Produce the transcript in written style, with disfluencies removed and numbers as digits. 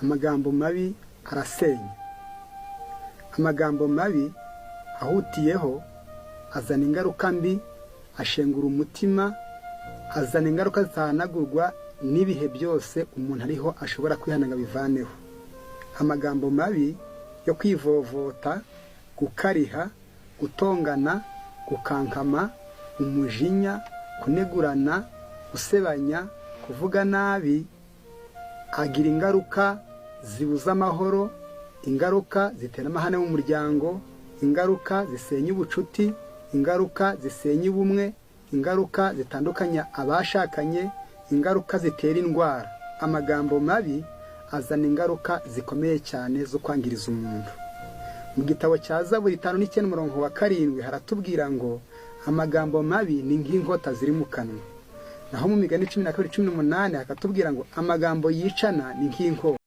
amagambo mabi arasenya. Amagambo mabi ahutiyeho azana ingaruka mbi, ashengura umutima, azana ingaruka zitanagurwa n'ibihe byose umuntu ariho ashobora kwihananga bivaneho. Amagambo mabi yo kwivovota, gukariha, gutongana, gukankama, umujinya, kunegurana, gusebanya, kuvuga nabi, agira ingaruka zibuza amahoro, ingaruka zitera amahane mu muryango, ingaruka zisenya ubucuti, ingaruka zisenya ubumwe, ingaruka zitandukanya abashakanye, ingaruka zitera indwara. Amagambo mabi azana ingaruka zikomeye cyane zo kwangiriza umuntu. Mu gitabo cya Zaburi 5:7 haratubwira ngo amagambo mabi ni nk'inkota ziri mu kanwa. Naho mu Migani 12:18 hakatubwira ngo amagambo yicana ni nk'inkota.